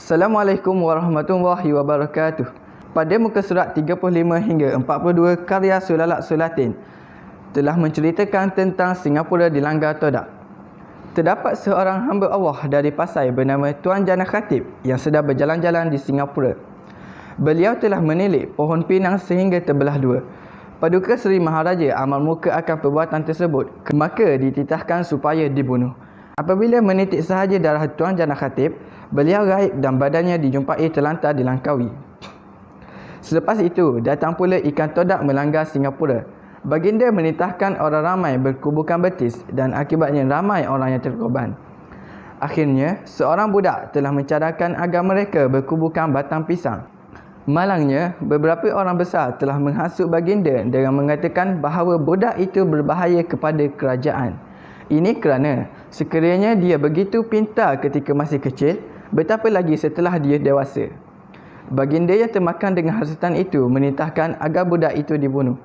Assalamualaikum warahmatullahi wabarakatuh. Pada muka surat 35 hingga 42 karya Sulalak Sulatin telah menceritakan tentang Singapura dilanggar todak. Terdapat seorang hamba Allah dari Pasai bernama Tuan Jana Khatib yang sedang berjalan-jalan di Singapura. Beliau telah menilik pohon pinang sehingga terbelah dua. Paduka Seri Maharaja amal muka akan perbuatan tersebut, maka dititahkan supaya dibunuh. Apabila menitik sahaja darah Tuan Jana Khatib, beliau gaib dan badannya dijumpai terlantar di Langkawi. Selepas itu, datang pula ikan todak melanggar Singapura. Baginda menitahkan orang ramai berkuburkan betis dan akibatnya ramai orang yang terkorban. Akhirnya, seorang budak telah mencadangkan agar mereka berkuburkan batang pisang. Malangnya, beberapa orang besar telah menghasut baginda dengan mengatakan bahawa budak itu berbahaya kepada kerajaan. Ini kerana sekiranya dia begitu pintar ketika masih kecil, betapa lagi setelah dia dewasa. Baginda yang termakan dengan hasutan itu menitahkan agar budak itu dibunuh.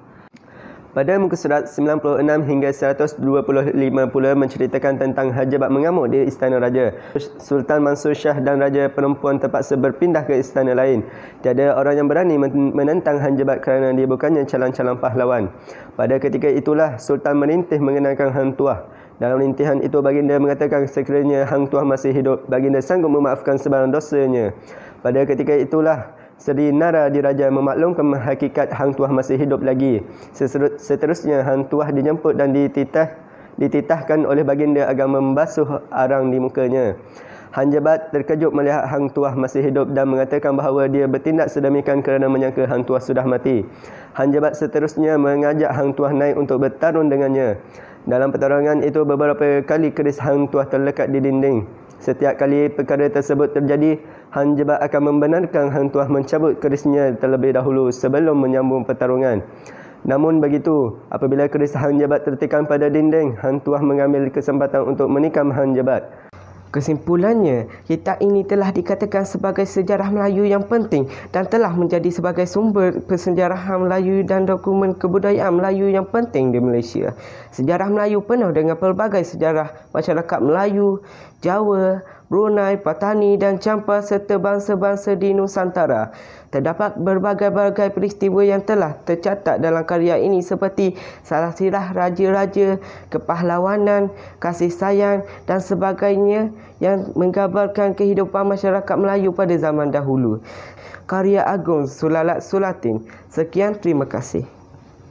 Pada muka surat 96 hingga 125 pula menceritakan tentang Hajabat mengamuk di istana raja. Sultan Mansur Shah dan raja perempuan terpaksa berpindah ke istana lain. Tiada orang yang berani menentang Hajabat kerana dia bukannya calon-calon pahlawan. Pada ketika itulah Sultan merintih mengenalkan Hang Tuah. Dalam rintihan itu baginda mengatakan sekiranya Hang Tuah masih hidup, baginda sanggup memaafkan sebarang dosanya. Pada ketika itulah Seri Nara Diraja memaklumkan hakikat Hang Tuah masih hidup lagi. Seterusnya Hang Tuah dijemput dan dititahkan oleh baginda agar membasuh arang di mukanya. Hanjabat terkejut melihat Hang Tuah masih hidup dan mengatakan bahawa dia bertindak sedemikian kerana menyangka Hang Tuah sudah mati. Hanjabat seterusnya mengajak Hang Tuah naik untuk bertarung dengannya. Dalam pertarungan itu beberapa kali keris Hang Tuah terlekat di dinding. Setiap kali perkara tersebut terjadi, Hanjabat akan membenarkan Hang Tuah mencabut kerisnya terlebih dahulu sebelum menyambung pertarungan. Namun begitu, apabila keris Hanjabat tertikam pada dinding, Hang Tuah mengambil kesempatan untuk menikam Hanjabat. Kesimpulannya, kitab ini telah dikatakan sebagai sejarah Melayu yang penting dan telah menjadi sebagai sumber persejarahan Melayu dan dokumen kebudayaan Melayu yang penting di Malaysia. Sejarah Melayu penuh dengan pelbagai sejarah masyarakat Melayu, Jawa, Brunei, Patani dan Champa serta bangsa-bangsa di Nusantara. Terdapat berbagai-bagai peristiwa yang telah tercatat dalam karya ini seperti salah-sirah raja-raja, kepahlawanan, kasih sayang dan sebagainya yang menggambarkan kehidupan masyarakat Melayu pada zaman dahulu. Karya agung Sulalak Sulatin. Sekian, terima kasih.